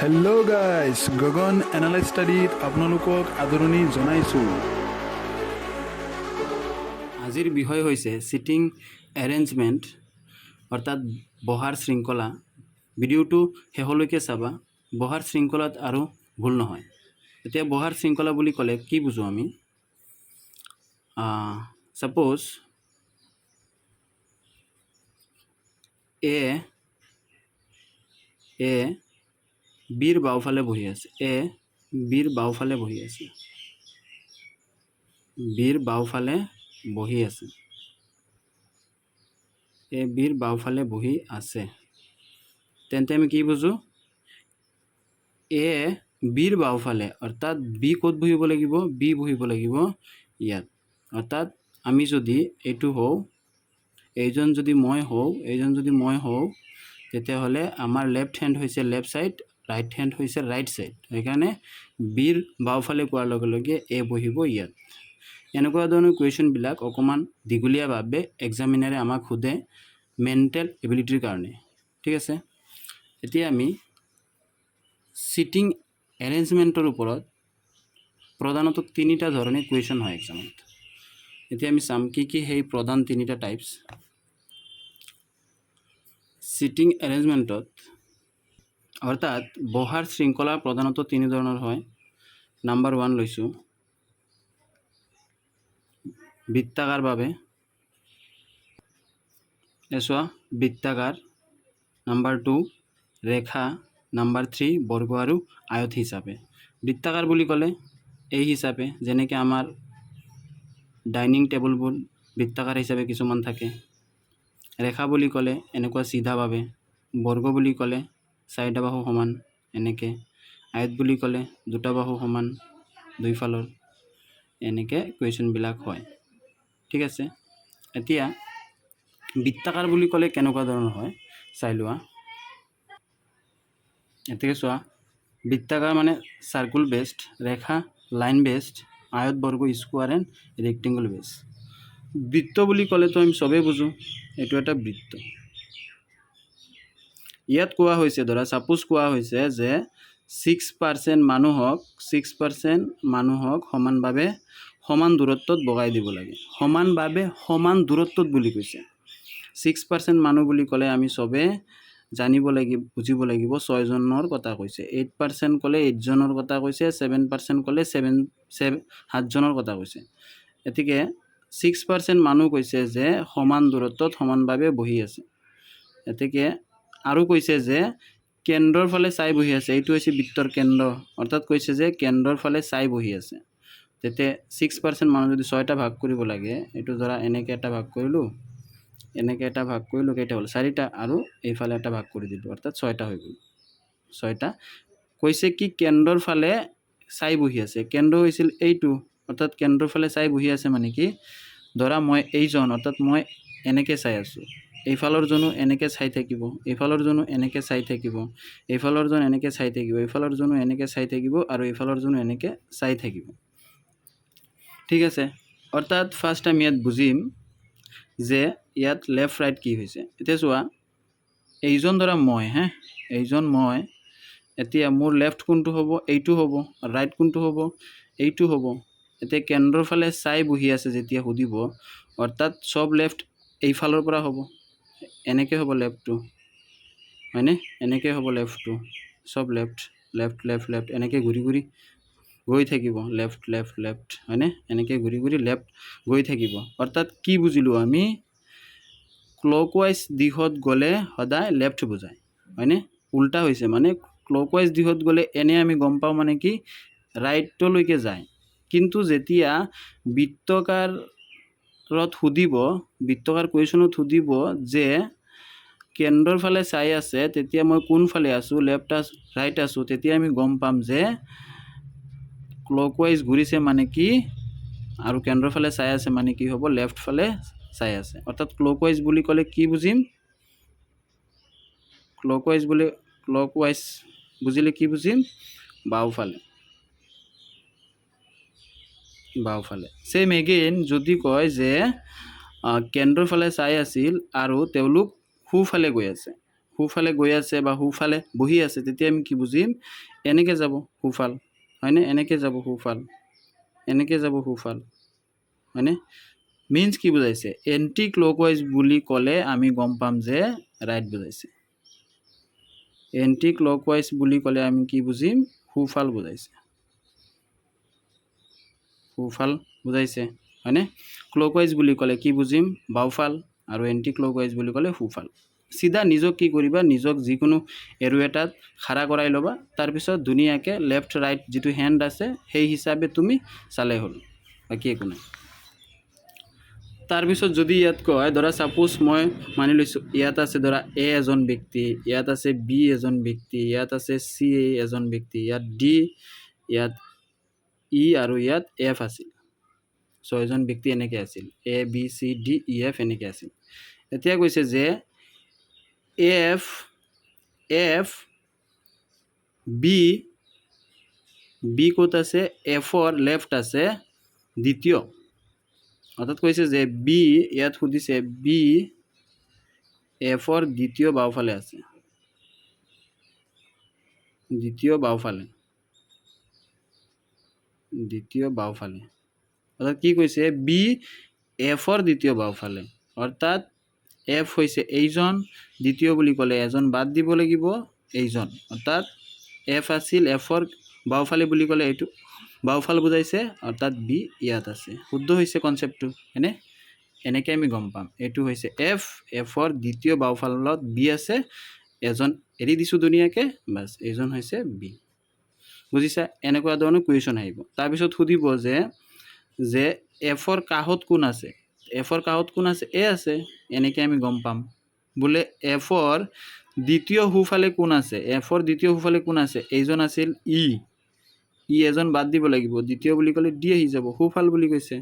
Hello' guys, গগন analyse ষ্টাডিত আপোনালোকক আদৰণি জনাইছোঁ। আজিৰ বিষয় হৈছে চিটিং এৰেঞ্জমেণ্ট অৰ্থাৎ বহাৰ শৃংখলা। ভিডিঅ'টো শেষলৈকে চাবা, বহাৰ শৃংখলাত আৰু ভুল নহয়। এতিয়া বহাৰ শৃংখলা বুলি ক'লে কি বুজোঁ আমি? ছাপ'জ এ বিৰ বাওঁফালে বহি আছে। বিৰ বাওঁফালে বহি আছে। বিৰ বাওঁফালে বহি আছে। বিৰ বাওঁফালে বহি আছে। তেন্তে আমি কি বুজোঁ? বিৰ বাওঁফালে, অৰ্থাৎ বি ক'ত বহিব লাগিব? বি বহিব লাগিব ইয়াত। অৰ্থাৎ আমি যদি এইটো হওঁ, এইজন যদি মই হওঁ, তেতিয়াহ'লে আমাৰ লেফ্ট হেণ্ড হৈছে লেফ্ট ছাইড, ৰাইট হেণ্ড হৈছে ৰাইট ছাইড। সেইকাৰণে বিৰ বাওঁফালে কোৱাৰ লগে লগে বহিব ইয়াত। এনেকুৱা ধৰণৰ কুৱেশ্যনবিলাক অকণমান দীঘলীয়াভাৱে এক্সামিনাৰে আমাক সোধে মেণ্টেল এবিলিটিৰ কাৰণে। ঠিক আছে, এতিয়া আমি চিটিং এৰেঞ্জমেণ্টৰ ওপৰত প্ৰধানতঃ তিনিটা ধৰণে কুৱেশ্যন হয় এক্সামত। এতিয়া আমি চাম কি সেই প্ৰধান তিনিটা টাইপছ। চিটিং এৰেঞ্জমেণ্টত অৰ্থাৎ বহাৰ শৃংখলা প্ৰধানতঃ তিনি ধৰণৰ হয়। নাম্বাৰ 1 লৈছোঁ বৃত্তাকাৰভাৱে, চোৱা বৃত্তাকাৰ। নাম্বাৰ 2 ৰেখা। নাম্বাৰ 3 বৰ্গ আৰু আয়ত হিচাপে। বৃত্তাকাৰ বুলি ক'লে এই হিচাপে, যেনেকৈ আমাৰ ডাইনিং টেবুলবোৰ বৃত্তাকাৰ হিচাপে কিছুমান থাকে। ৰেখা বুলি ক'লে এনেকুৱা চিধাভাৱে। বৰ্গ বুলি ক'লে চাৰিটা বাহু সমান এনেকৈ। আয়ত বুলি ক'লে দুটা বাহু সমান দুইফালৰ। এনেকৈ কুৱেশ্যনবিলাক হয়। ঠিক আছে, এতিয়া বৃত্তাকাৰ বুলি ক'লে কেনেকুৱা ধৰণৰ হয় চাই লোৱা। এতেকে চোৱা, বৃত্তাকাৰ মানে চাৰ্কুল বেস্ড, ৰেখা লাইন বেস্ড, আয়ত বৰ্গ স্কোৱাৰ এণ্ড ৰেক্টেংগল বেস্ড। বৃত্ত বুলি ক'লেতো আমি চবেই বুজোঁ এইটো এটা বৃত্ত। ইয়াত কোৱা হৈছে, ধৰা ছাপোজ কোৱা হৈছে যে 6% মানুহক সমানভাৱে সমান দূৰত্বত বগাই দিব লাগে। সমানভাৱে সমান দূৰত্বত বুলি কৈছে। 6% মানুহ বুলি ক'লে আমি চবে জানিব লাগিব, বুজিব লাগিব 6জনৰ কথা কৈছে। 8% ক'লে 8জনৰ কথা কৈছে। 7% ক'লে 7জনৰ কথা কৈছে। গতিকে 6% মানুহ কৈছে যে সমান দূৰত্বত সমানভাৱে বহি আছে। গতিকে আৰু কৈছে যে কেন্দ্ৰৰ ফালে চাই বহি আছে। এইটো হৈছে বৃত্তৰ কেন্দ্ৰ, অৰ্থাৎ কৈছে যে কেন্দ্ৰৰ ফালে চাই বহি আছে। তেতিয়া 6% মানুহ যদি 6টা ভাগ কৰিব লাগে, এইটো ধৰা এনেকৈ এটা ভাগ কৰিলোঁ, এনেকৈ এটা ভাগ কৰিলোঁ, কেইটা হ'ল? 4টা, আৰু এইফালে এটা ভাগ কৰি দিলোঁ, অৰ্থাৎ 6টা হৈ গ'ল। 6টা কৈছে কি কেন্দ্ৰৰ ফালে চাই বহি আছে। কেন্দ্ৰ হৈছিল এইটো, অৰ্থাৎ কেন্দ্ৰৰ ফালে চাই বহি আছে মানে কি, ধৰা মই এইজন, অৰ্থাৎ মই এনেকৈ চাই আছোঁ, এইফালৰ জনো এনেকৈ চাই থাকিব, এইফালৰ জনো এনেকৈ চাই থাকিব, এইফালৰ জন এনেকৈ চাই থাকিব, এইফালৰ জনো এনেকৈ চাই থাকিব, আৰু এইফালৰ জনো এনেকৈ চাই থাকিব। ঠিক আছে, অৰ্থাৎ ফাৰ্ষ্ট আমি ইয়াত বুজিম যে ইয়াত লেফ্ট ৰাইট কি হৈছে। এতিয়া চোৱা, এইজন ধৰা মই, এইজন মই। এতিয়া মোৰ লেফ্ট কোনটো হ'ব? এইটো হ'ব। ৰাইট কোনটো হ'ব? এইটো হ'ব। এতিয়া কেন্দ্ৰৰ ফালে চাই বহি আছে যেতিয়া সুধিব, অৰ্থাৎ চব লেফ্ট এইফালৰ পৰা হ'ব। এনেকৈ হ'ব লেফ্টটো, হয়নে? এনেকৈ হ'ব লেফ্টটো, চব লেফ্ট লেফ্ট লেফ্ট লেফ্ট, এনেকৈ ঘূৰি ঘূৰি গৈ থাকিব লেফ্ট লেফ্ট লেফ্ট, হয়নে? এনেকৈ ঘূৰি ঘূৰি লেফ্ট গৈ থাকিব। অৰ্থাৎ কি বুজিলোঁ আমি? ক্লকৱাইজ দিশত গ'লে সদায় লেফ্ট বুজায়, হয়নে? উল্টা হৈছে মানে ক্লকৱাইজ দিশত গ'লে এনে আমি গম পাওঁ মানে কি ৰাইটলৈকে যায়। কিন্তু যেতিয়া বৃত্তকাৰত সুধিব, বৃত্তকাৰ কুৱেশ্যনত সুধিব যে কেন্দ্ৰৰ ফালে চাই আছে, তেতিয়া মই কোনফালে আছোঁ, লেফ্ট আছোঁ ৰাইট আছোঁ, তেতিয়া আমি গম পাম যে ক্লকৱাইজ ঘূৰিছে মানে কি, আৰু কেন্দ্ৰৰ ফালে চাই আছে মানে কি হ'ব, লেফ্ট ফালে চাই আছে। অৰ্থাৎ ক্লকৱাইজ বুলি ক'লে কি বুজিম? ক্লকৱাইজ বুজিলে কি বুজিম? বাওঁফালে। ছেম এগেইন যদি কয় যে কেন্দ্ৰৰ ফালে চাই আছিল আৰু তেওঁলোক সোঁফালে গৈ আছে, সোঁফালে গৈ আছে বা সোঁফালে বহি আছে, তেতিয়া আমি কি বুজিম? এনেকৈ যাব সোঁফাল, হয়নে? এনেকৈ যাব সোঁফাল, এনেকৈ যাব সোঁফাল, হয়নে? মিনছ কি বুজাইছে? এণ্টি ক্লকৱাইজ বুলি ক'লে আমি গম পাম যে ৰাইট বুজাইছে। এণ্টি ক্লকৱাইজ বুলি ক'লে আমি কি বুজিম? সোঁফাল বুজাইছে, সোঁফাল বুজাইছে, হয়নে? ক্লকৱাইজ বুলি ক'লে কি বুজিম? বাওঁফাল, আৰু এণ্টি ক্লকৱাইজ বুলি ক'লে সোঁফাল। চিধা নিজক কি কৰিবা? নিজক যিকোনো এৰো এটাত খাৰা কৰাই ল'বা, তাৰপিছত ধুনীয়াকৈ লেফ্ট ৰাইট যিটো হেণ্ড আছে সেই হিচাপে তুমি চালে হ'ল, বাকী একো নাই। তাৰপিছত যদি ইয়াত কয়, ধৰা ছাপ'জ মই মানি লৈছোঁ ইয়াত আছে ধৰা এ এজন ব্যক্তি, ইয়াত আছে বি এজন ব্যক্তি, ইয়াত আছে চি এজন ব্যক্তি, ইয়াত ডি, ইয়াত ই আৰু ইয়াত এফ আছিল। ছয়জন ব্যক্তি এনেকৈ আছিল, A B C D E F এনেকৈ আছিল। এতিয়া কৈছে যে এফ বি ক'ত আছে? এফৰ লেফ্ট আছে দ্বিতীয়, অৰ্থাৎ কৈছে যে বি, ইয়াত সুধিছে বি এফৰ দ্বিতীয় বাওঁফালে আছে, দ্বিতীয় বাওঁফালে, দ্বিতীয় বাওঁফালে। অৰ্থাৎ কি কৈছে? বি এফৰ দ্বিতীয় বাওঁফালে, অৰ্থাৎ এফ হৈছে এইজন, দ্বিতীয় বুলি ক'লে এজন বাদ দিব লাগিব, এইজন, অৰ্থাৎ এফ আছিল এফৰ বাওঁফালে বুলি ক'লে এইটো বাওঁফাল বুজাইছে, অৰ্থাৎ বি ইয়াত আছে। শুদ্ধ হৈছে কনচেপ্টটো, হয়নে? এনেকৈ আমি গম পাম এইটো হৈছে এফৰ দ্বিতীয় বাওঁফালত বি আছে, এজন এৰি দিছোঁ ধুনীয়াকৈ, বাছ এইজন হৈছে বি। বুজিছা? এনেকুৱা ধৰণৰ কুৱেশ্যন আহিব। তাৰপিছত সুধিব যে এফৰ কাষত কোন আছে? এফৰ কাষত কোন আছে? এ আছে, এনেকৈ আমি গম পাম। বোলে এফৰ দ্বিতীয় সোঁফালে কোন আছে? এফৰ দ্বিতীয় সোঁফালে কোন আছে? এইজন আছিল ই এজন বাদ দিব লাগিব, দ্বিতীয় বুলি ক'লে ডি আহি যাব, সোঁফাল বুলি কৈছে।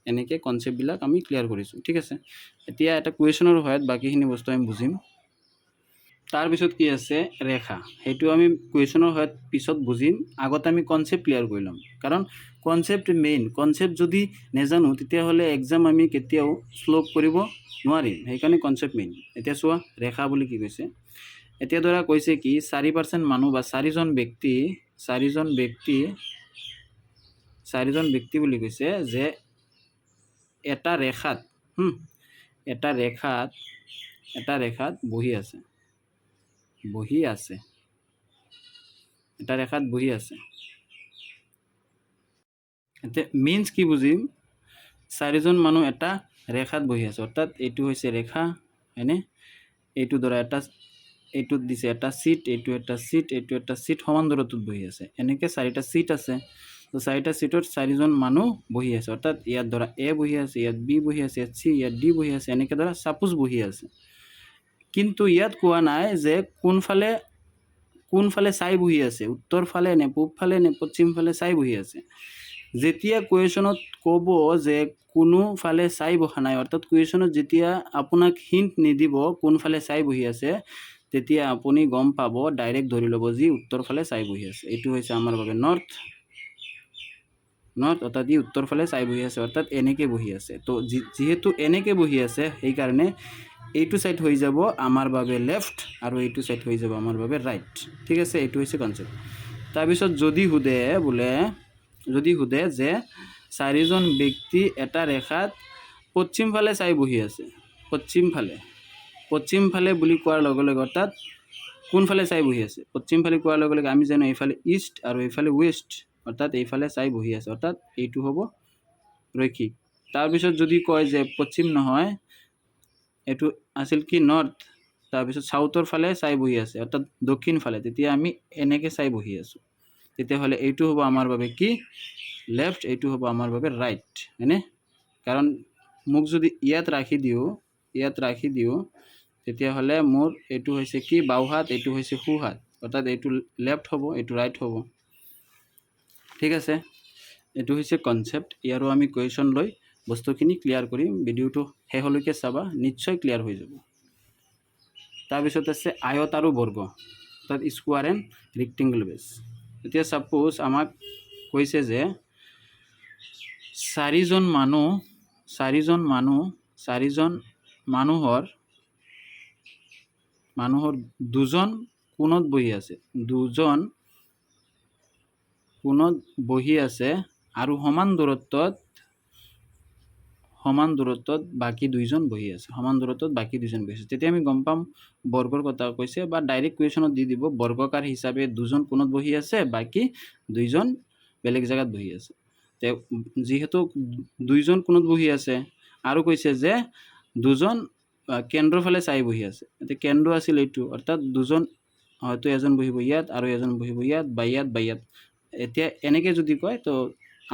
এনেকৈ কনচেপ্টবিলাক আমি ক্লিয়াৰ কৰিছোঁ, ঠিক আছে? এতিয়া এটা কুৱেশ্যনৰ সহায়ত বাকীখিনি বস্তু আমি বুজিম। তাৰপিছত কি আছে? ৰেখা। সেইটো আমি কুৱেশ্যনৰ সহায়ত পিছত বুজিম, আগত আমি কনচেপ্ট ক্লিয়াৰ কৰি ল'ম, কাৰণ কনচেপ্ট মেইন। কনচেপ্ট যদি নাজানো তেতিয়াহ'লে এক্সাম আমি কেতিয়াও শ্ল'প কৰিব নোৱাৰিম, সেইকাৰণে কনচেপ্ট মেইন। এতিয়া চোৱা ৰেখা বুলি কি কৈছে। এতিয়া ধৰা কৈছে কি 4% মানুহ বা চাৰিজন ব্যক্তি বুলি কৈছে যে এটা ৰেখাত বহি আছে, এটা ৰেখাত বহি আছে। এতিয়া মিনছ কি বুজিম? 4জন মানুহ এটা ৰেখাত বহি আছে, অৰ্থাৎ এইটো হৈছে ৰেখা, হয়নে? এইটো ধৰা এইটোত দিছে এটা চিট, এইটো এটা চিট সমান দূৰত্বত বহি আছে। এনেকৈ 4টা চিট আছে, তো 4টা চিটত 4জন মানুহ বহি আছে, অৰ্থাৎ ইয়াত ধৰা এ বহি আছে, ইয়াত বি বহি আছে, ইয়াত চি, ইয়াত ডি বহি আছে, এনেকৈ ধৰা ছাপোজ বহি আছে। কিন্তু ইয়াত কোৱা নাই যে কোনফালে চাই বহি আছে, উত্তৰ ফালে নে পূব ফালে নে পশ্চিম ফালে চাই বহি আছে। যেতিয়া কুৱেশ্যনত ক'ব যে কোনোফালে চাই বহা নাই, অৰ্থাৎ কুৱেশ্যনত যেতিয়া আপোনাক হিণ্ট নিদিব কোনফালে চাই বহি আছে, তেতিয়া আপুনি গম পাব, ডাইৰেক্ট ধৰি ল'ব যি উত্তৰ ফালে চাই বহি আছে। এইটো হৈছে আমাৰ বাবে নৰ্থ, অৰ্থাৎ ই উত্তৰ ফালে চাই বহি আছে, অৰ্থাৎ এনেকৈ বহি আছে। তো যিহেতু এনেকৈ বহি আছে, সেইকাৰণে এইটো ছাইড হৈ যাব আমাৰ বাবে লেফ্ট আৰু এইটো ছাইড হৈ যাব আমাৰ বাবে ৰাইট, ঠিক আছে? এইটো হৈছে কনচেপ্ট। তাৰপিছত যদি সোধে যে 4জন ব্যক্তি এটা ৰেখাত পশ্চিম ফালে চাই বহি আছে, পশ্চিম ফালে বুলি কোৱাৰ লগে লগে অৰ্থাৎ কোনফালে চাই বহি আছে? পশ্চিম ফালে কোৱাৰ লগে লগে আমি জানো এইফালে ইষ্ট আৰু এইফালে ৱেষ্ট, অৰ্থাৎ এইফালে চাই বহি আছে, অৰ্থাৎ এইটো হ'ব ৰৈখিক। তাৰপিছত যদি কয় যে পশ্চিম নহয়, এইটো আছিল কি নৰ্থ, তাৰপিছত চাউথৰ ফালে চাই বহি আছে, অৰ্থাৎ দক্ষিণ ফালে, তেতিয়া আমি এনেকৈ চাই বহি আছোঁ। তেতিয়াহ'লে এইটো হ'ব আমাৰ বাবে কি? লেফ্ট, এইটো হ'ব আমাৰ বাবে ৰাইট, হয়নে? কাৰণ মোক যদি ইয়াত ৰাখি দিওঁ তেতিয়াহ'লে মোৰ এইটো হৈছে কি? বাওঁ হাত, এইটো হৈছে সোঁ হাত, অৰ্থাৎ এইটো লেফ্ট হ'ব, এইটো ৰাইট হ'ব, ঠিক আছে? এইটো হৈছে কনচেপ্ট। ইয়াৰো আমি কুৱেশ্যন লৈ বস্তুখিনি ক্লিয়াৰ কৰিম। ভিডিঅ'টো শেষলৈকে চাবা, নিশ্চয় ক্লিয়াৰ হৈ যাব। তাৰপিছত আছে আয়ত আৰু বৰ্গ, অৰ্থাৎ স্কোৱাৰ এণ্ড ৰেক্টেংগল বেছ। এতিয়া ছাপ'জ আমাক কৈছে যে 4জন মানুহৰ মানুহৰ দুজন কোণত বহি আছে, দুজন কোণত বহি আছে আৰু সমান দূৰত্বত বাকী দুইজন বহি আছে, সমান দূৰত্বত বাকী দুজন বহি আছে। তেতিয়া আমি গম পাম বৰ্গৰ কথা কৈছে, বা ডাইৰেক্ট কুৱেশ্যনত দি দিব বৰ্গকাৰ হিচাপে দুজন কোণত বহি আছে, বাকী দুইজন বেলেগ জেগাত বহি আছে। যিহেতু দুইজন কোণত বহি আছে আৰু কৈছে যে দুজন কেন্দ্ৰৰ ফালে চাই বহি আছে, এতিয়া কেন্দ্ৰ আছিল এইটো, অৰ্থাৎ দুজন হয়তো এজন বহিব ইয়াত আৰু এজন বহিব ইয়াত বা ইয়াত বা ইয়াত। এতিয়া এনেকৈ যদি কয় তো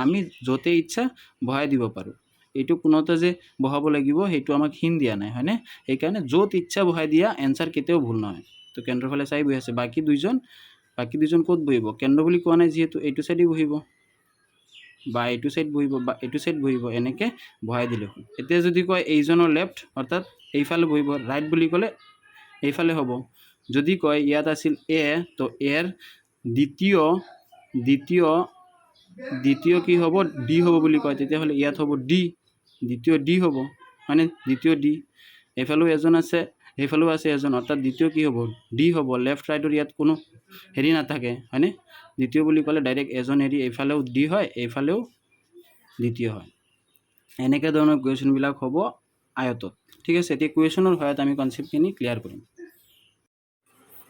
আমি য'তে ইচ্ছা বহাই দিব পাৰোঁ। এইটো কোণতে যে বহাব লাগিব সেইটো আমাক হিন দিয়া নাই, হয়নে? সেইকাৰণে য'ত ইচ্ছা বহাই দিয়া এনচাৰ কেতিয়াও ভুল নহয়। তো কেন্দ্ৰৰ ফালে চাই বহি আছে, বাকী দুইজন ক'ত বহিব? কেন্দ্ৰ বুলি কোৱা নাই যিহেতু এইটো চাইডে বহিব, বা এইটো চাইড বহিব, বা এইটো চাইড বহিব, এনেকৈ বহাই দিলে হ'ল। এতিয়া যদি কয় এইজনৰ লেফ্ট, অৰ্থাৎ এইফালে বহিব, ৰাইট বুলি ক'লে এইফালে হ'ব। যদি কয় ইয়াত আছিল এ, তো এৰ দ্বিতীয় কি হ'ব? ডি হ'ব বুলি কয়, তেতিয়াহ'লে ইয়াত হ'ব ডি, দ্বিতীয় ডি হ'ব, হয়নে? দ্বিতীয় ডি। এইফালেও এজন আছে, সেইফালেও আছে এজন, অৰ্থাৎ দ্বিতীয় কি হ'ব? ডি হ'ব। লেফ্ট ৰাইটৰ ইয়াত কোনো হেৰি নাথাকে, হয়নে? দ্বিতীয় বুলি ক'লে ডাইৰেক্ট এজন এৰি এইফালেও ডি হয়, এইফালেও দ্বিতীয় হয়। এনেকৈ ধৰণৰ কুৱেশ্যনবিলাক হ'ব আয়তত। ঠিক আছে, এতিয়া কুৱেশ্যনৰ সহায়ত আমি কনচেপ্টখিনি ক্লিয়াৰ কৰিম।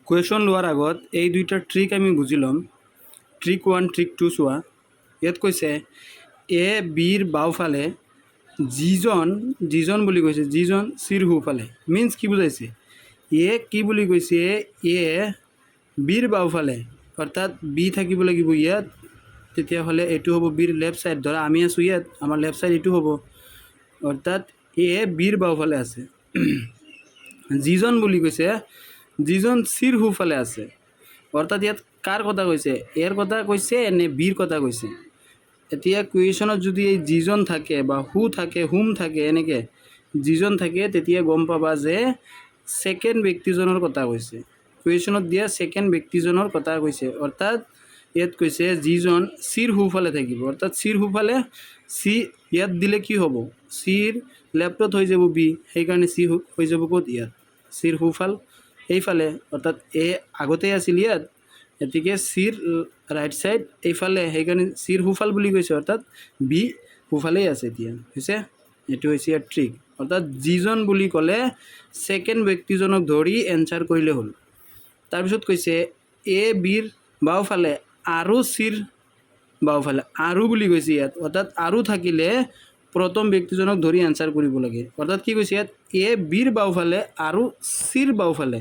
কুৱেশ্যন লোৱাৰ আগত এই দুইটা ট্ৰিক আমি বুজি ল'ম। ট্ৰিক 1, ট্ৰিক 2 চোৱা। ইয়াত কৈছে এ বিৰ বাওঁফালে যিজন বুলি কৈছে, যিজন চিৰ সোঁফালে, মিনছ কি বুজাইছে? এ কি বুলি কৈছে? এ বিৰ বাওঁফালে, অৰ্থাৎ বি থাকিব লাগিব ইয়াত, তেতিয়াহ'লে এইটো হ'ব বিৰ লেফ্ট ছাইড। ধৰা আমি আছোঁ ইয়াত, আমাৰ লেফ্ট ছাইড এইটো হ'ব, অৰ্থাৎ এ বিৰ বাওঁফালে আছে। যিজন বুলি কৈছে, যিজন চিৰ সোঁফালে আছে, অৰ্থাৎ ইয়াত কাৰ কথা কৈছে? এৰ কথা কৈছে নে বিৰ কথা কৈছে? এতিয়া কুৱেশ্যনত যদি এই যিজন থাকে বা হু থাকে, হুম থাকে, এনেকৈ যিজন থাকে, তেতিয়া গম পাবা যে ছেকেণ্ড ব্যক্তিজনৰ কথা কৈছে। কুৱেশ্যনত দিয়া ছেকেণ্ড ব্যক্তিজনৰ কথা কৈছে, অৰ্থাৎ ইয়াত কৈছে যিজন চিৰ সোঁফালে থাকিব, অৰ্থাৎ চিৰ সোঁফালে চি ইয়াত দিলে কি হ'ব? চিৰ লেফ্টত হৈ যাব বি, সেইকাৰণে চি হৈ যাব ক'ত? ইয়াত। চিৰ সোঁফাল এইফালে, অৰ্থাৎ এ আগতেই আছিল ইয়াত, গতিকে চিৰ ৰাইট ছাইড এইফালে, সেইকাৰণে চিৰ সোঁফাল বুলি কৈছে, অৰ্থাৎ বি সোঁফালেই আছে। এতিয়া হৈছে এইটো হৈছে ইয়াৰ ট্ৰিক, অৰ্থাৎ যিজন বুলি ক'লে ছেকেণ্ড ব্যক্তিজনক ধৰি এনচাৰ কৰিলে হ'ল। তাৰপিছত কৈছে এ বিৰ বাওঁফালে আৰু চিৰ বাওঁফালে, আৰু বুলি কৈছে ইয়াত, অৰ্থাৎ আৰু থাকিলে প্ৰথম ব্যক্তিজনক ধৰি এনচাৰ কৰিব লাগে। অৰ্থাৎ কি কৈছে ইয়াত? এ বিৰ বাওঁফালে আৰু চিৰ বাওঁফালে,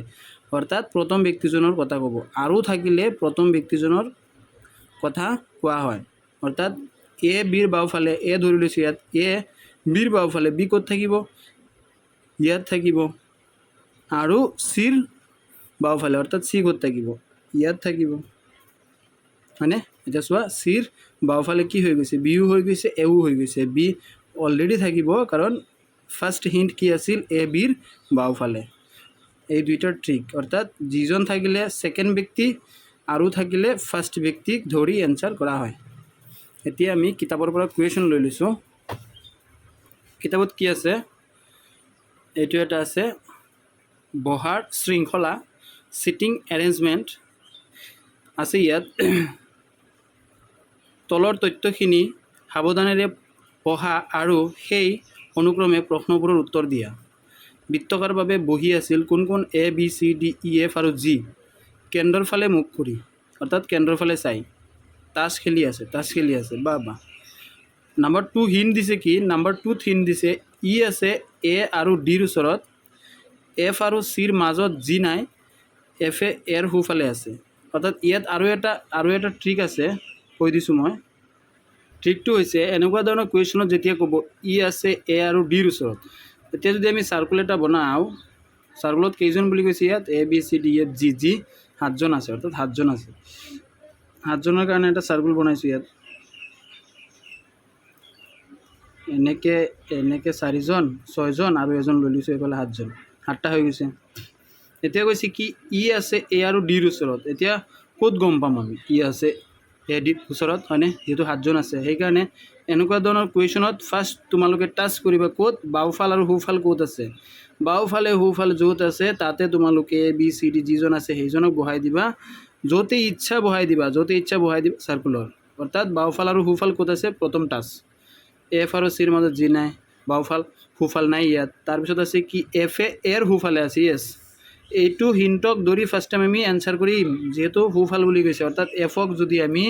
অৰ্থাৎ প্ৰথম ব্যক্তিজনৰ কথা ক'ব। আৰু থাকিলে প্ৰথম ব্যক্তিজনৰ কথা কোৱা হয়, অৰ্থাৎ এ বিৰ বাওঁফালে, এ ধৰি লৈছোঁ ইয়াত, এ বিৰ বাওঁফালে, বি ক'ত থাকিব? ইয়াত থাকিব। আৰু চিৰ বাওঁফালে, অৰ্থাৎ চি ক'ত থাকিব? ইয়াত থাকিব, হয়নে? এতিয়া চোৱা, চিৰ বাওঁফালে কি হৈ গৈছে? বিও হৈ গৈছে, এও হৈ গৈছে। বি অলৰেডি থাকিব, কাৰণ ফাৰ্ষ্ট হিণ্ট কি আছিল? এ বিৰ বাওঁফালে। এই দুইটাৰ ট্ৰিক, অৰ্থাৎ যিজন থাকিলে ছেকেণ্ড ব্যক্তি, আৰু থাকিলে ফাৰ্ষ্ট ব্যক্তিক ধৰি এনচাৰ কৰা হয়। এতিয়া আমি কিতাপৰ পৰা কুৱেশ্যন লৈ লৈছোঁ। কিতাপত কি আছে? এইটো এটা আছে, বহাৰ শৃংখলা, ছিটিং এৰেঞ্জমেণ্ট আছে ইয়াত। তলৰ তথ্যখিনি সাৱধানেৰে পঢ়া আৰু সেই অনুক্ৰমে প্ৰশ্নবোৰৰ উত্তৰ দিয়া। বৃত্তকাৰ বাবে বহি আছিল কোন কোন? A B C D E F আৰু জি। কেন্দ্ৰৰ ফালে মুখ কৰি, অৰ্থাৎ কেন্দ্ৰৰ ফালে চাই তাছ খেলি আছে, বা নাম্বাৰ 2 হিণ্ট দিছে কি? নাম্বাৰ 2ত হিণ্ট দিছে ই আছে এ আৰু ডিৰ ওচৰত, এফ আৰু চিৰ মাজত জি নাই, এফে এৰ সোঁফালে আছে। অৰ্থাৎ ইয়াত আৰু এটা ট্ৰিক আছে, কৈ দিছোঁ মই। ট্ৰিকটো হৈছে এনেকুৱা ধৰণৰ কুৱেশ্যনত যেতিয়া ক'ব ই আছে এ আৰু ডিৰ ওচৰত, তেতিয়া যদি আমি চাৰ্কুল এটা বনাওঁ, চাৰ্কুলত কেইজন বুলি কৈছে ইয়াত? A B C D F G, G 7জন আছে, অৰ্থাৎ 7জন আছে। 7জনৰ কাৰণে এটা চাৰ্কুল বনাইছোঁ ইয়াত। এনেকৈ 4জন, 6জন আৰু এজন লৈ লৈছোঁ, এইফালে 7জন, 7টা হৈ গৈছে। এতিয়া কৈছে কি ই আছে এ আৰু ডিৰ ওচৰত। এতিয়া ক'ত গম পাম আমি ই আছে এ ডিৰ ওচৰত? হয়নে? যিহেতু 7জন আছে, সেইকাৰণে এনেকুৱা ধৰণৰ কুৱেশ্যনত ফাৰ্ষ্ট তোমালোকে টাচ কৰিবা ক'ত, বাওঁফাল আৰু সোঁফাল ক'ত আছে। বাওঁফালে সোঁফালে য'ত আছে তাতে তোমালোকে এ বি চি ডি যিজন আছে সেইজনক বহাই দিবা, য'তে ইচ্ছা বহাই দিবা, য'তে ইচ্ছা বহাই দিবা চাৰ্কুলৰ। অৰ্থাৎ বাওঁফাল আৰু সোঁফাল ক'ত আছে, প্ৰথম টাচ এফ আৰু চিৰ মাজত জি নাই, বাওঁফাল সোঁফাল নাই ইয়াত। তাৰপিছত আছে কি এফ এৰ সোঁফালে আছে, য়েছ। এইটো হিণ্টক ধৰি ফাৰ্ষ্ট টাইম আমি এনচাৰ কৰিম, যিহেতু সোঁফাল বুলি কৈছে। অৰ্থাৎ এফক যদি আমি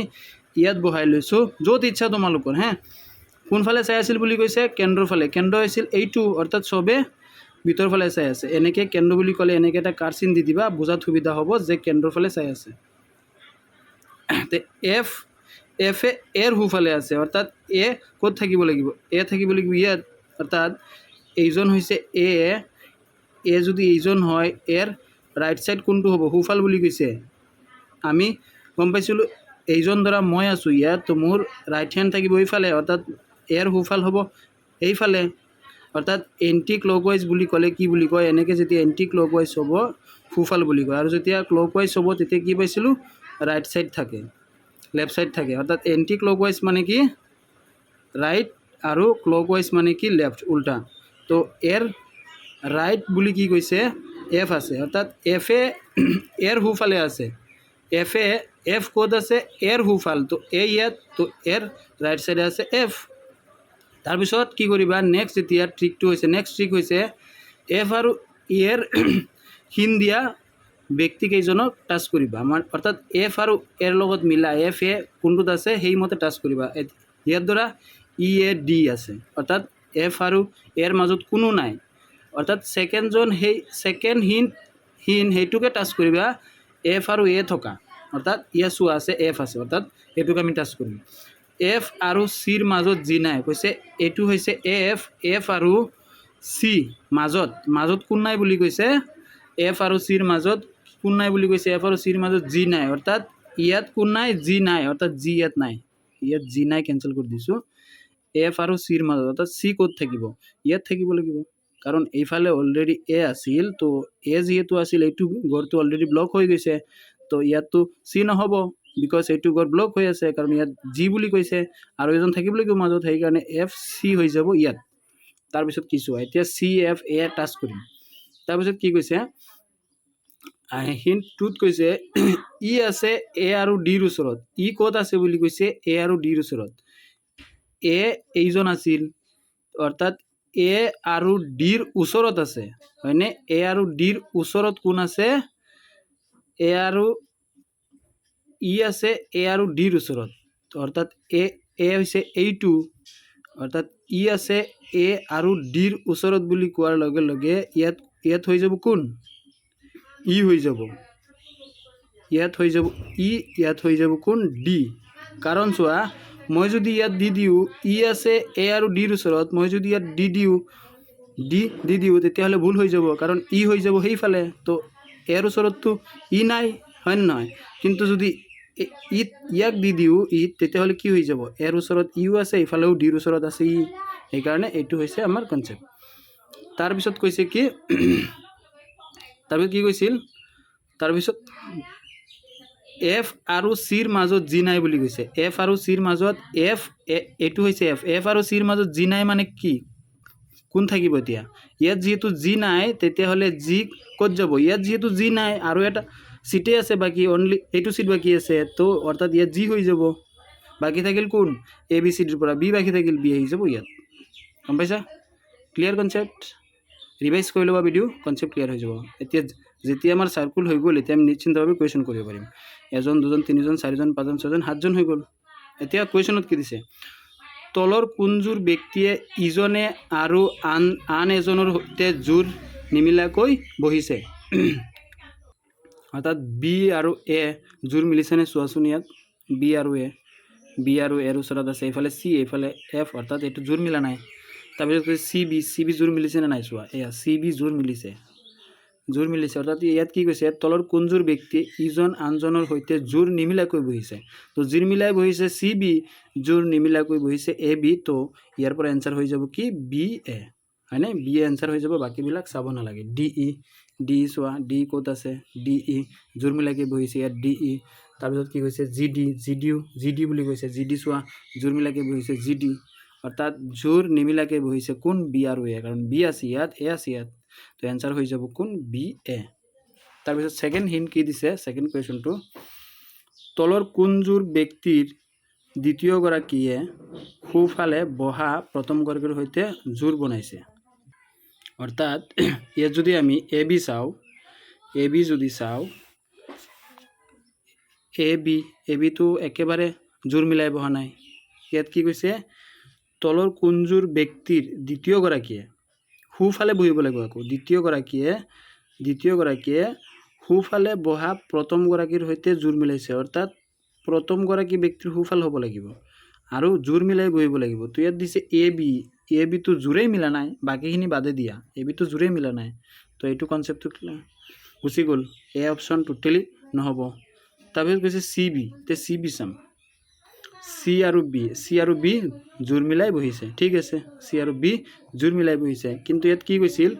ইয়াত বহাই লৈছোঁ, য'ত ইচ্ছা তোমালোকৰ হে। কোনফালে চাই আছিল বুলি কৈছে, কেন্দ্ৰৰ ফালে। কেন্দ্ৰ আছিল এইটো, অৰ্থাৎ চবে ভিতৰ ফালে চাই আছে। এনেকৈ কেন্দ্ৰ বুলি ক'লে এনেকৈ এটা কাৰ চিন দি দিবা, বুজাত সুবিধা হ'ব যে কেন্দ্ৰৰ ফালে চাই আছে। এফ এৰ সোঁফালে আছে, অৰ্থাৎ এ ক'ত থাকিব লাগিব, এ থাকিব লাগিব ইয়াত। অৰ্থাৎ এইজন হৈছে এ যদি এইজন হয়, এৰ ৰাইট ছাইড কোনটো হ'ব, সোঁফাল বুলি কৈছে। আমি গম পাইছিলোঁ এইজন ধৰা মই আছোঁ ইয়াত, তো মোৰ ৰাইট হেণ্ড থাকিব এইফালে, অৰ্থাৎ এৰ সোঁফাল হ'ব এইফালে। অৰ্থাৎ এণ্টি ক্লকৱাইজ বুলি ক'লে কি বুলি কয়, এনেকৈ যেতিয়া এণ্টি ক্লকৱাইজ হ'ব সোঁফাল বুলি কয়, আৰু যেতিয়া ক্লকৱাইজ হ'ব তেতিয়া কি পাইছিলোঁ, ৰাইট ছাইড থাকে, লেফ্ট ছাইড থাকে। অৰ্থাৎ এণ্টি ক্লকৱাইজ মানে কি ৰাইট আৰু ক্লকৱাইজ মানে কি লেফ্ট, উল্টা। তো এৰ ৰাইট বুলি কি কৈছে, এফ আছে। অৰ্থাৎ এৰ সোঁফালে আছে। এফ ক'ত আছে, এৰ সোঁফাল, তো এ ইয়াত, তো এৰ ৰাইট ছাইডে আছে এফ। তাৰপিছত কি কৰিবা, নেক্সট যেতিয়া ট্ৰিকটো হৈছে, নেক্সট ট্ৰিক হৈছে এফ আৰু এৰ হিন দিয়া ব্যক্তিকেইজনক টাচ কৰিবা। আমাৰ অৰ্থাৎ এফ আৰু এৰ লগত মিলা এফ এ কোনটোত আছে সেইমতে টাচ কৰিবা। ইয়াৰ দ্বাৰা ই এ ডি আছে, অৰ্থাৎ এফ আৰু এৰ মাজত কোনো নাই। অৰ্থাৎ ছেকেণ্ডজন সেই ছেকেণ্ড হিন সেইটোকে টাচ কৰিবা, এফ আৰু এ থকা। অৰ্থাৎ ইয়াত চোৱা আছে এফ আছে, অৰ্থাৎ সেইটোক আমি টাচ কৰিম। এফ আৰু চিৰ মাজত যি নাই কৈছে, এইটো হৈছে এফ আৰু চি মাজত কোন নাই বুলি কৈছে, এফ আৰু চিৰ মাজত কোন নাই বুলি কৈছে, এফ আৰু চিৰ মাজত জি নাই। অৰ্থাৎ ইয়াত কোন নাই, জি নাই, অৰ্থাৎ জি ইয়াত নাই, ইয়াত জি নাই, কেঞ্চেল কৰি দিছোঁ। এফ আৰু চিৰ মাজত, অৰ্থাৎ চি ক'ত থাকিব, ইয়াত থাকিব লাগিব, কাৰণ এইফালে অলৰেডি এ আছিল। তো এ যিহেতু আছিল, এইটো ঘৰটো অলৰেডি ব্লক হৈ গৈছে, তো ইয়াততো চি নহ'ব, বিকজ এইটো ঘৰ ব্লক হৈ আছে, কাৰণ ইয়াত জি বুলি কৈছে আৰু এজন থাকিব লাগিব মাজত, সেইকাৰণে এফ চি হৈ যাব ইয়াত। তাৰপিছত কি চোৱা, এতিয়া চি এফ এ টাচ কৰিম। তাৰপিছত কি কৈছে, হিণ্টটোত কৈছে ই আছে এ আৰু ডিৰ ওচৰত। ই ক'ত আছে বুলি কৈছে, এ আৰু ডিৰ ওচৰত। এ এইজন আছিল, অৰ্থাৎ এ আৰু ডিৰ ওচৰত আছে, হয়নে? এ আৰু ডিৰ ওচৰত কোন আছে, এ আৰু ই আছে এ আৰু ডিৰ ওচৰত। অৰ্থাৎ এ হৈছে এইটো, অৰ্থাৎ ই আছে এ আৰু ডিৰ ওচৰত বুলি কোৱাৰ লগে লগে ইয়াত হৈ যাব কোন, ই হৈ যাব, ইয়াত হৈ যাব ই, ইয়াত হৈ যাব কোন, ডি। কাৰণ চোৱা, মই যদি ইয়াত দি দিওঁ ই আছে এ আৰু ডিৰ ওচৰত, মই যদি ইয়াত ডি দিওঁ তেতিয়াহ'লে ভুল হৈ যাব, কাৰণ ই হৈ যাব সেইফালে। তো এৰ ওচৰততো ই নাই, হয় নে নহয়? কিন্তু যদি ইয়াক দি দিওঁ তেতিয়াহ'লে কি হৈ যাব, এৰ ওচৰত ইও আছে, ইফালেও ডিৰ ওচৰত আছে ই, সেইকাৰণে এইটো হৈছে আমাৰ কনচেপ্ট। তাৰপিছত কৈছে কি তাৰপিছত কি কৈছিল, তাৰপিছত এফ আৰু চিৰ মাজত জি নাই বুলি কৈছে। এফ আৰু চিৰ মাজত এইটো হৈছে এফ আৰু চিৰ মাজত জি নাই মানে কি, কোন থাকিব এতিয়া, ইয়াত যিহেতু জি নাই তেতিয়াহ'লে জি ক'ত যাব, ইয়াত যিহেতু জি নাই আৰু এটা চিটে আছে বাকী, অনলি এইটো চিট বাকী আছে, তো অৰ্থাৎ ইয়াত জি হৈ যাব। বাকী থাকিল কোন, এ বি চি ডিৰ পৰা বি বাকী থাকিল, বি আহি যাব ইয়াত। গম পাইছা, ক্লিয়াৰ কনচেপ্ট? ৰিভাইজ কৰি ল'বা ভিডিঅ', কনচেপ্ট ক্লিয়াৰ হৈ যাব। এতিয়া যেতিয়া আমাৰ চাৰ্কুল হৈ গ'ল, এতিয়া আমি নিশ্চিন্তভাৱে কুৱেশ্যন কৰিব পাৰিম। এজন, দুজন, তিনিজন, চাৰিজন, পাঁচজন, ছয়জন, সাতজন হৈ গ'ল। এতিয়া কুৱেশ্যনত কি দিছে, তলৰ কোনযোৰ ব্যক্তিয়ে ইজনে আৰু আন এজনৰ সৈতে জোৰ নিমিলাকৈ বহিছে। অৰ্থাৎ বি আৰু এ জোৰ মিলিছেনে চোৱাচোন, ইয়াত বি আৰু এৰ ওচৰত আছে, এইফালে চি, এইফালে এফ, অৰ্থাৎ এইটো জোৰ মিলা নাই। তাৰপিছত কৈছে চি বি জোৰ মিলিছেনে নাই চোৱা, এয়া চি বি জোৰ মিলিছে, অৰ্থাৎ ইয়াত কি কৈছে, তলৰ কোনযোৰ ব্যক্তিয়ে ইজন আনজনৰ সৈতে জোৰ নিমিলাকৈ বহিছে। তো জোৰ মিলাই বহিছে চি বি, জোৰ নিমিলাকৈ বহিছে এ বি। তো ইয়াৰ পৰা এনচাৰ হৈ যাব কি, বি এ, হয়নে? বি এ এনচাৰ হৈ যাব, বাকীবিলাক চাব নালাগে, ডি ই ডি চোৱা ডি ক'ত আছে ডি ই জোৰ মিলাকে বহিছে ইয়াত ডি ই তাৰপিছত কি কৈছে জি ডি বুলি কৈছে জি ডি চোৱা জোৰ মিলাকে বহিছে জি ডি অৰ্থাৎ জোৰ নিমিলাকে বহিছে কোন বি আৰু এ কাৰণ বি আছে ইয়াত এ আছে ইয়াত তো এনচাৰ হৈ যাব কোন বি এ তাৰপিছত ছেকেণ্ড হিণ্ট কি দিছে ছেকেণ্ড কুৱেশ্যনটো তলৰ কোনযোৰ ব্যক্তিৰ দ্বিতীয়গৰাকীয়ে সোঁফালে বহা প্ৰথমগৰাকীৰ সৈতে জোৰ বনাইছে অৰ্থাৎ ইয়াত যদি আমি এ বি যদি চাওঁ এ বিটো একেবাৰে জোৰ মিলাই বহা নাই ইয়াত কি কৈছে তলৰ কোনযোৰ ব্যক্তিৰ দ্বিতীয়গৰাকীয়ে সোঁফালে বহিব লাগিব আকৌ দ্বিতীয়গৰাকীয়ে সোঁফালে বহা প্ৰথমগৰাকীৰ সৈতে জোৰ মিলাইছে অৰ্থাৎ প্ৰথমগৰাকী ব্যক্তিৰ সোঁফাল হ'ব লাগিব আৰু জোৰ মিলাই বহিব লাগিব তো ইয়াত দিছে এ বিটো জোৰেই মিলা নাই বাকীখিনি বাদে দিয়া এ বিটো জোৰেই মিলা নাই তো এইটো কনচেপ্টটো গুচি গ'ল এ অপশ্যন টোটেলি নহ'ব তাৰপিছত কৈছে চি বি চাম চি আৰু বি জোৰ মিলাই বহিছে ঠিক আছে চি আৰু বি জোৰ মিলাই বহিছে কিন্তু ইয়াত কি কৈছিল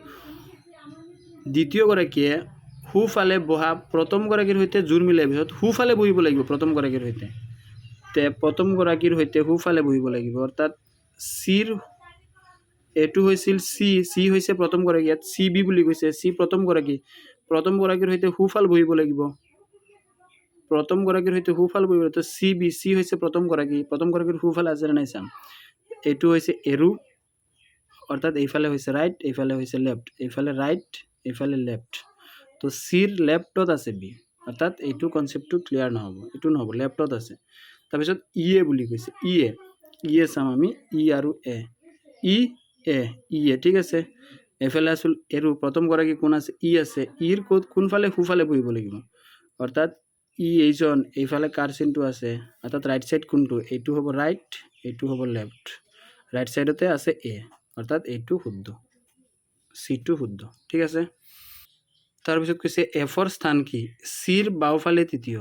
দ্বিতীয়গৰাকীয়ে সোঁফালে বহা প্ৰথমগৰাকীৰ সৈতে জোৰ মিলাই বহিছে সোঁফালে বহিব লাগিব প্ৰথমগৰাকীৰ সৈতে প্ৰথমগৰাকীৰ সৈতে সোঁফালে বহিব লাগিব অৰ্থাৎ চিৰ এইটো হৈছিল চি হৈছে প্ৰথমগৰাকী ইয়াত চি বি বুলি কৈছে চি প্ৰথমগৰাকীৰ সৈতে সোঁফাল বহিব লাগিব তো চি হৈছে প্ৰথমগৰাকীৰ সোঁফাল আছে নাই চাম এইটো হৈছে এৰো অৰ্থাৎ এইফালে হৈছে ৰাইট এইফালে হৈছে লেফ্ট এইফালে ৰাইট এইফালে লেফ্ট তো চিৰ লেফ্টত আছে বি অৰ্থাৎ এইটো কনচেপ্টটো ক্লিয়াৰ নহ'ব এইটো নহ'ব লেফ্টত আছে তাৰপিছত ইয়ে বুলি কৈছে ইয়ে চাম আমি ই আৰু এ ঠিক আছে এইফালে আছিল এৰো প্ৰথমগৰাকী কোন আছে ই আছে ইৰ কোনফালে সোঁফালে বহিব লাগিব অৰ্থাৎ এইজন এইফালে কাৰ চিনটো আছে অৰ্থাৎ ৰাইট চাইড কোনটো এইটো হ'ব ৰাইট এইটো হ'ব লেফ্ট ৰাইট চাইডতে আছে এ অৰ্থাৎ এইটো শুদ্ধ চিটো শুদ্ধ ঠিক আছে তাৰপিছত কৈছে এফৰ স্থান কি চিৰ বাওঁফালে তৃতীয়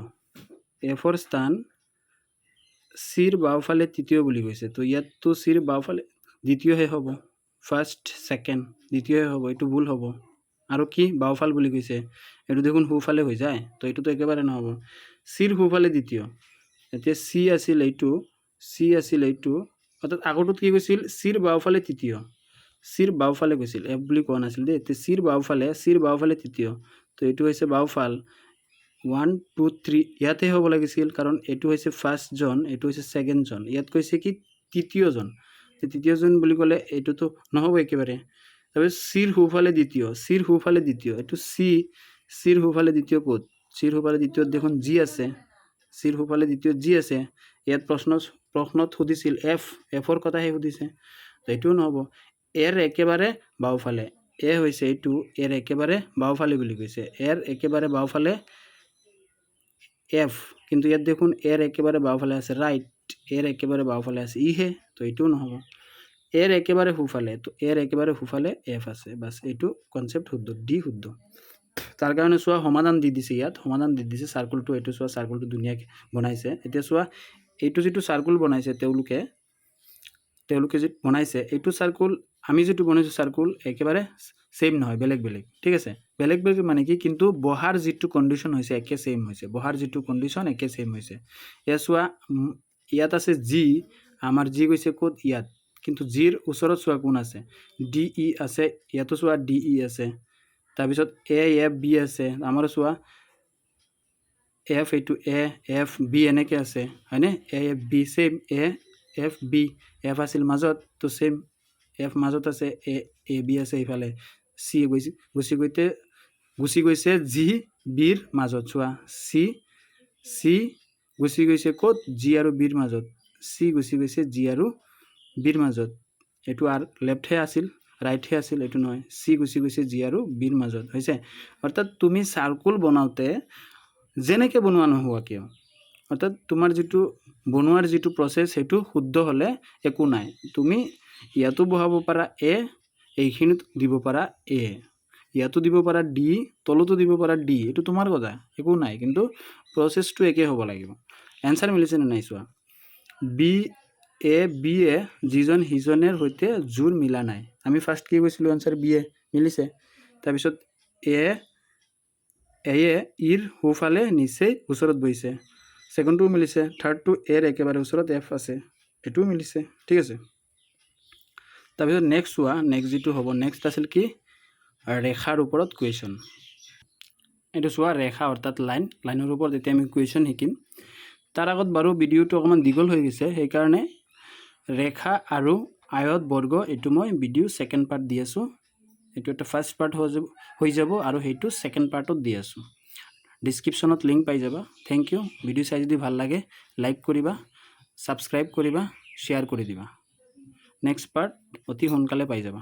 এফৰ স্থান চিৰ বাওঁফালে তৃতীয় বুলি কৈছে তো ইয়াততো চিৰ বাওঁফালে দ্বিতীয়হে হ'ব ফাৰ্ষ্ট ছেকেণ্ড দ্বিতীয়হে হ'ব এইটো ভুল হ'ব আৰু কি বাওঁফাল বুলি কৈছে এইটো দেখোন সোঁফালে হৈ যায় তো এইটোতো একেবাৰে নহ'ব চিৰ সোঁফালে দ্বিতীয় এতিয়া চি আছিল এইটো অৰ্থাৎ আগৰটোত কি কৈছিল চিৰ বাওঁফালে তৃতীয় চিৰ বাওঁফালে কৈছিল এফ বুলি কোৱা নাছিল দেই এতিয়া চিৰ বাওঁফালে তৃতীয় তো এইটো হৈছে বাওঁফাল 1 2 3 ইয়াতে হ'ব লাগিছিল কাৰণ এইটো হৈছে ফাৰ্ষ্টজন এইটো হৈছে ছেকেণ্ডজন ইয়াত কৈছে কি তৃতীয়জন বুলি ক'লে এইটোতো নহ'ব একেবাৰে তাৰপিছত চিৰ সোঁফালে দ্বিতীয় এইটো চিৰ সোঁফালে দ্বিতীয় ক'ত চিৰ সোঁফালে দ্বিতীয়ত দেখোন জি আছে ইয়াত প্ৰশ্নত সুধিছিল এফৰ কথাহে সুধিছে তো এইটোও নহ'ব এৰ একেবাৰে বাওঁফালে এ হৈছে এইটো এৰ একেবাৰে বাওঁফালে বুলি কৈছে এৰ একেবাৰে বাওঁফালে এফ কিন্তু ইয়াত দেখোন এৰ একেবাৰে বাওঁফালে আছে ৰাইট এৰ একেবাৰে বাওঁফালে আছে ইহে তো এইটোও নহ'ব এৰ একেবাৰে সোঁফালে এফ আছে বাছ এইটো কনচেপ্ট শুদ্ধ ডি শুদ্ধ তাৰ কাৰণে চোৱা সমাধান দি দিছে ইয়াত চাৰ্কুলটো এইটো চোৱা চাৰ্কুলটো ধুনীয়াকৈ বনাইছে এতিয়া চোৱা এইটো যিটো চাৰ্কুল বনাইছে তেওঁলোকে যিটো বনাইছে এইটো চাৰ্কুল আমি যিটো বনাইছোঁ চাৰ্কুল একেবাৰে ছেইম নহয় বেলেগ ঠিক আছে বেলেগ মানে কি কিন্তু বহাৰ যিটো কণ্ডিশ্যন হৈছে একে ছেইম হৈছে এয়া চোৱা ইয়াত আছে জি আমাৰ জি গৈছে ক'ত ইয়াত কিন্তু জিৰ ওচৰত চোৱা কোন আছে ডি ই আছে ইয়াতো চোৱা ডি ই আছে তাৰপিছত এফ বি আছে আমাৰো চোৱা এইটো এফ বি এনেকৈ আছে হয়নে F B same F B F আছিল মাজত তো ছেইম এফ মাজত আছে এ বি আছে এইফালে চি গুচি গৈছে জি বিৰ মাজত চোৱা চি গুচি গৈছে ক'ত জি আৰু বিৰ মাজত এইটো আৰু লেফ্টহে আছিল ৰাইটহে আছিল এইটো নহয় চি গুচি গৈছে জি আৰু বিৰ মাজত হৈছে অৰ্থাৎ তুমি চাৰ্কুল বনাওঁতে যেনেকৈ বনোৱা নোহোৱা কিয় অৰ্থাৎ তোমাৰ যিটো বনোৱাৰ যিটো প্ৰচেছ সেইটো শুদ্ধ হ'লে একো নাই তুমি ইয়াতো বহাব পাৰা এইখিনিত দিব পাৰা ইয়াতো দিব পাৰা ডি তলতো দিব পাৰা ডি এইটো তোমাৰ কথা একো নাই কিন্তু প্ৰচেছটো একে হ'ব লাগিব এনচাৰ মিলিছেনে নাই চোৱা বি এ যিজন সিজনৰ সৈতে জোৰ মিলা নাই আমি ফাৰ্ষ্ট কি কৈছিলোঁ এনচাৰ বি এ মিলিছে তাৰপিছত এয়ে ইৰ সোঁফালে নিচেই ওচৰত বহিছে। ছেকেণ্ডটোও মিলিছে। থাৰ্ডটো এৰ একেবাৰে ওচৰত এফ আছে, এইটোও মিলিছে। ঠিক আছে, তাৰপিছত নেক্সট চোৱা, নেক্সট যিটো হ'ব, নেক্সট আছিল কি ৰেখাৰ ওপৰত কুৱেশ্যন। এইটো চোৱা ৰেখা অৰ্থাৎ লাইনৰ ওপৰত এতিয়া আমি কুৱেশ্যন শিকিম। তাৰ আগত বাৰু ভিডিঅ'টো অকণমান দীঘল হৈ গৈছে, সেইকাৰণে ৰেখা আৰু আয়ত বৰ্গ এইটো মই ভিডিঅ' ছেকেণ্ড পাৰ্ট দি আছোঁ। এইটো এটা ফাৰ্ষ্ট পাৰ্ট হৈ যাব আৰু সেইটো ছেকেণ্ড পাৰ্টত দি আছোঁ। ডিছক্ৰিপশ্যনত লিংক পাই যাবা। Thank U. ভিডিঅ' চাই যদি ভাল লাগে লাইক কৰিবা, ছাবস্ক্ৰাইব কৰিবা, শ্বেয়াৰ কৰি দিবা। নেক্সট পাৰ্ট অতি সোনকালে পাই যাবা।